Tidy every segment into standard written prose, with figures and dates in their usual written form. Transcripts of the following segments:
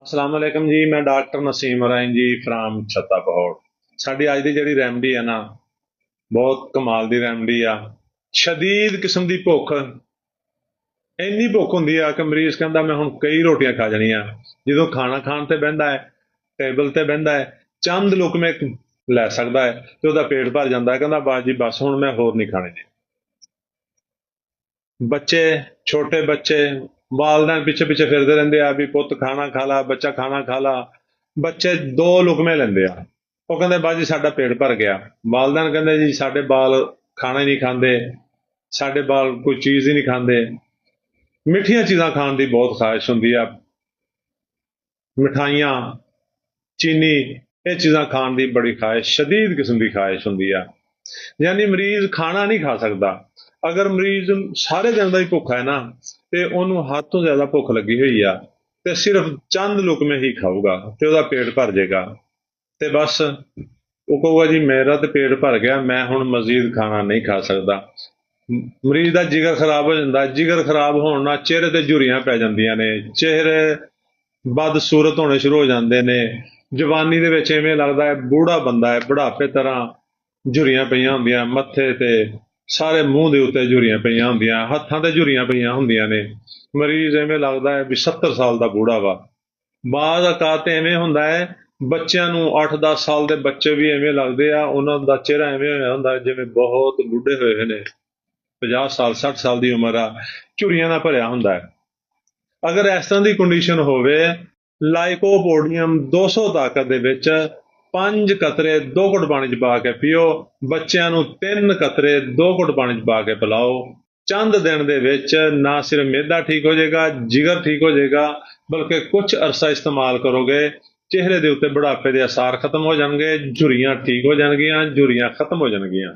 अस्सलाम वालेकुम जी। मैं डॉक्टर नसीम हुरैन जी फ्राम छत्ता पहौड़। साडी अज दी जिहड़ी रैमडी है ना, बहुत कमाल दी रैमडी आ। शदीद किस्म दी भुख, ਇੰਨੀ ਭੁੱਖ ਹੁੰਦੀ ਆ ਕਿ ਮਰੀਜ਼ ਕਹਿੰਦਾ ਮੈਂ ਹੁਣ ਕਈ ਰੋਟੀਆਂ ਖਾ ਜਾਣੀਆਂ। ਜਦੋਂ ਖਾਣਾ ਖਾਣ ਤੇ ਬਹਿੰਦਾ ਹੈ, ਟੇਬਲ ਤੇ ਬਹਿੰਦਾ ਹੈ, ਚੰਦ ਲੁਕਮੇ ਲੈ ਸਕਦਾ ਹੈ ਤੇ ਉਹਦਾ ਪੇਟ ਭਰ ਜਾਂਦਾ ਹੈ। ਕਹਿੰਦਾ ਬਸ ਜੀ ਬਸ, ਹੁਣ ਮੈਂ ਹੋਰ ਨਹੀਂ ਖਾਣੇ ਜੀ। ਬੱਚੇ, ਛੋਟੇ ਬੱਚੇ ਵਾਲਦੈਨ ਪਿੱਛੇ ਪਿੱਛੇ ਫਿਰਦੇ ਰਹਿੰਦੇ ਆ ਵੀ ਪੁੱਤ ਖਾਣਾ ਖਾ ਲਾ, ਬੱਚਾ ਖਾਣਾ ਖਾ ਲਾ। ਬੱਚੇ ਦੋ ਲੁਕਮੇ ਲੈਂਦੇ ਆ, ਉਹ ਕਹਿੰਦੇ ਬਸ ਜੀ ਸਾਡਾ ਪੇਟ ਭਰ ਗਿਆ। ਵਾਲਦੈਨ ਕਹਿੰਦੇ ਜੀ ਸਾਡੇ ਬਾਲ ਖਾਣਾ ਹੀ ਨਹੀਂ ਖਾਂਦੇ, ਸਾਡੇ ਬਾਲ ਕੋਈ ਚੀਜ਼ ਹੀ ਨਹੀਂ ਖਾਂਦੇ। ਮਿੱਠੀਆਂ ਚੀਜ਼ਾਂ ਖਾਣ ਦੀ ਬਹੁਤ ਖਾਹਿਸ਼ ਹੁੰਦੀ ਆ, ਮਿਠਾਈਆਂ, ਚੀਨੀ, ਇਹ ਚੀਜ਼ਾਂ ਖਾਣ ਦੀ ਬੜੀ ਖਾਹਿਸ਼, ਸ਼ਦੀਦ ਕਿਸਮ ਦੀ ਖਾਹਿਸ਼ ਹੁੰਦੀ ਆ। ਯਾਨੀ ਮਰੀਜ਼ ਖਾਣਾ ਨਹੀਂ ਖਾ ਸਕਦਾ। ਅਗਰ ਮਰੀਜ਼ ਸਾਰੇ ਦਿਨ ਦਾ ਹੀ ਭੁੱਖਾ ਹੈ ਨਾ, ਤੇ ਉਹਨੂੰ ਹੱਦ ਤੋਂ ਜ਼ਿਆਦਾ ਭੁੱਖ ਲੱਗੀ ਹੋਈ ਆ, ਤੇ ਸਿਰਫ ਚੰਦ ਲੁਕਮੇ ਹੀ ਖਾਊਗਾ ਤੇ ਉਹਦਾ ਪੇਟ ਭਰ ਜਾਏਗਾ। ਤੇ ਬਸ ਉਹ ਕਹੂਗਾ ਜੀ ਮੇਰਾ ਤੇ ਪੇਟ ਭਰ ਗਿਆ, ਮੈਂ ਹੁਣ ਮਜ਼ੀਦ ਖਾਣਾ ਨਹੀਂ ਖਾ ਸਕਦਾ। ਮਰੀਜ਼ ਦਾ ਜਿਗਰ ਖਰਾਬ ਹੋ ਜਾਂਦਾ। ਜਿਗਰ ਖਰਾਬ ਹੋਣ ਨਾਲ ਚਿਹਰੇ ਤੇ ਝੁਰੀਆਂ ਪੈ ਜਾਂਦੀਆਂ ਨੇ, ਚਿਹਰੇ ਬਦਸੂਰਤ ਹੋਣੇ ਸ਼ੁਰੂ ਹੋ ਜਾਂਦੇ ਨੇ। ਜਵਾਨੀ ਦੇ ਵਿੱਚ ਇਵੇਂ ਲੱਗਦਾ ਹੈ ਬੂੜਾ ਬੰਦਾ ਹੈ, ਬੁਢਾਪੇ ਤਰ੍ਹਾਂ ਝੁਰੀਆਂ ਪਈਆਂ ਹੁੰਦੀਆਂ ਮੱਥੇ ਤੇ, ਸਾਰੇ ਮੂੰਹ ਦੇ ਉੱਤੇ ਝੁਰੀਆਂ ਪਈਆਂ ਹੁੰਦੀਆਂ, ਹੱਥਾਂ ਤੇ ਝੁਰੀਆਂ ਪਈਆਂ ਹੁੰਦੀਆਂ ਨੇ। ਮਰੀਜ਼ ਐਵੇਂ ਲੱਗਦਾ ਹੈ ਵੀ 70 ਸਾਲ ਦਾ ਬੂੜਾ ਵਾ। ਬਾਜ਼ ਔਕਾਤ ਐਵੇਂ ਹੁੰਦਾ ਹੈ, ਬੱਚਿਆਂ ਨੂੰ 8-10 ਸਾਲ ਦੇ ਬੱਚੇ ਵੀ ਐਵੇਂ ਲੱਗਦੇ ਆ, ਉਹਨਾਂ ਦਾ ਚਿਹਰਾ ਐਵੇਂ ਹੋਇਆ ਹੁੰਦਾ ਜਿਵੇਂ ਬਹੁਤ ਬੁੱਢੇ ਹੋਏ ਹੋਏ ਨੇ। 50 ਸਾਲ 60 ਸਾਲ ਦੀ ਉਮਰ ਆ, ਝੁਰੀਆਂ ਨਾਲ ਭਰਿਆ ਹੁੰਦਾ ਹੈ। ਅਗਰ ਇਸ ਤਰ੍ਹਾਂ ਦੀ ਕੰਡੀਸ਼ਨ ਹੋਵੇ, ਲਾਈਕੋਪੋਡੀਅਮ 200 ਤਾਕਤ ਦੇ ਵਿੱਚ 5 ਕਤਰੇ 2 ਘੁੱਟ ਪਾਣੀ 'ਚ ਪਾ ਕੇ ਪੀਓ। ਬੱਚਿਆਂ ਨੂੰ 3 ਕਤਰੇ 2 ਘੁੱਟ ਪਾਣੀ 'ਚ ਪਾ ਕੇ ਪਿਲਾਓ। ਚੰਦ ਦਿਨ ਦੇ ਵਿੱਚ ਨਾ ਸਿਰਫ ਮਿਹਦਾ ਠੀਕ ਹੋ ਜਾਏਗਾ, ਜਿਗਰ ਠੀਕ ਹੋ ਜਾਏਗਾ, ਬਲਕਿ ਕੁਝ ਅਰਸਾ ਇਸਤੇਮਾਲ ਕਰੋਗੇ, ਚਿਹਰੇ ਦੇ ਉੱਤੇ ਬੁਢਾਪੇ ਦੇ ਅਸਾਰ ਖਤਮ ਹੋ ਜਾਣਗੇ, ਝੁਰੀਆਂ ਠੀਕ ਹੋ ਜਾਣਗੀਆਂ, ਝੁਰੀਆਂ ਖਤਮ ਹੋ ਜਾਣਗੀਆਂ,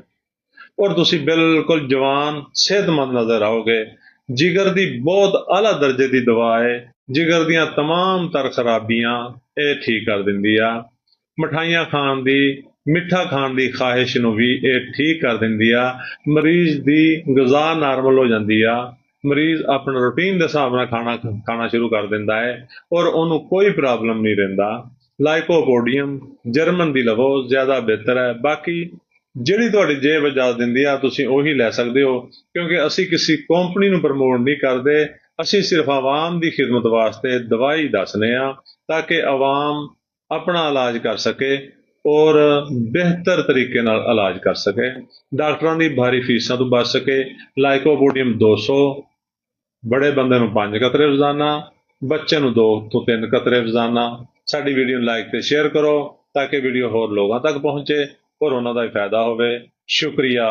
ਔਰ ਤੁਸੀਂ ਬਿਲਕੁਲ ਜਵਾਨ ਸਿਹਤਮੰਦ ਨਜ਼ਰ ਆਓਗੇ। ਜਿਗਰ ਦੀ ਬਹੁਤ ਆਲਾ ਦਰਜੇ ਦੀ ਦਵਾ ਹੈ। ਜਿਗਰ ਦੀਆਂ ਤਮਾਮ ਤਰ ਖਰਾਬੀਆਂ ਇਹ ਠੀਕ ਕਰ ਦਿੰਦੀ ਆ। ਮਠਾਈਆਂ ਖਾਣ ਦੀ, ਮਿੱਠਾ ਖਾਣ ਦੀ ਖਾਹਿਸ਼ ਨੂੰ ਵੀ ਇਹ ਠੀਕ ਕਰ ਦਿੰਦੀ ਆ। ਮਰੀਜ਼ ਦੀ ਗਜ਼ਾ ਨਾਰਮਲ ਹੋ ਜਾਂਦੀ ਆ। ਮਰੀਜ਼ ਆਪਣਾ ਰੂਟੀਨ ਦੇ ਹਿਸਾਬ ਨਾਲ ਖਾਣਾ ਸ਼ੁਰੂ ਕਰ ਦਿੰਦਾ ਹੈ, ਔਰ ਉਹਨੂੰ ਕੋਈ ਪ੍ਰੋਬਲਮ ਨਹੀਂ ਰਹਿੰਦਾ। ਲਾਈਕੋਪੋਡੀਅਮ ਜਰਮਨ ਦੀ ਲਵੋ, ਜ਼ਿਆਦਾ ਬਿਹਤਰ ਹੈ। ਬਾਕੀ ਜਿਹੜੀ ਤੁਹਾਡੀ ਜੇਬ ਇਜਾਜ਼ਤ ਦਿੰਦੀ ਆ ਤੁਸੀਂ ਉਹੀ ਲੈ ਸਕਦੇ ਹੋ, ਕਿਉਂਕਿ ਅਸੀਂ ਕਿਸੇ ਕੰਪਨੀ ਨੂੰ ਪ੍ਰਮੋਟ ਨਹੀਂ ਕਰਦੇ। ਅਸੀਂ ਸਿਰਫ ਆਵਾਮ ਦੀ ਖਿਦਮਤ ਵਾਸਤੇ ਦਵਾਈ ਦੱਸਦੇ ਹਾਂ, ਤਾਂ ਕਿ ਆਵਾਮ ਆਪਣਾ ਇਲਾਜ ਕਰ ਸਕੇ ਔਰ ਬਿਹਤਰ ਤਰੀਕੇ ਨਾਲ ਇਲਾਜ ਕਰ ਸਕੇ, ਡਾਕਟਰਾਂ ਦੀ ਭਾਰੀ ਫੀਸਾਂ ਤੋਂ ਬਚ ਸਕੇ। ਲਾਈਕੋਪੋਡੀਅਮ 200, ਬੜੇ ਬੰਦੇ ਨੂੰ 5 ਕਤਰੇ ਰੋਜ਼ਾਨਾ, ਬੱਚੇ ਨੂੰ 2 ਤੋਂ 3 ਕਤਰੇ ਰੋਜ਼ਾਨਾ। ਸਾਡੀ ਵੀਡੀਓ ਨੂੰ ਲਾਈਕ ਤੇ ਸ਼ੇਅਰ ਕਰੋ ਤਾਂ ਕਿ ਵੀਡੀਓ ਹੋਰ ਲੋਕਾਂ ਤੱਕ ਪਹੁੰਚੇ ਔਰ ਉਹਨਾਂ ਦਾ ਫਾਇਦਾ ਹੋਵੇ। ਸ਼ੁਕਰੀਆ।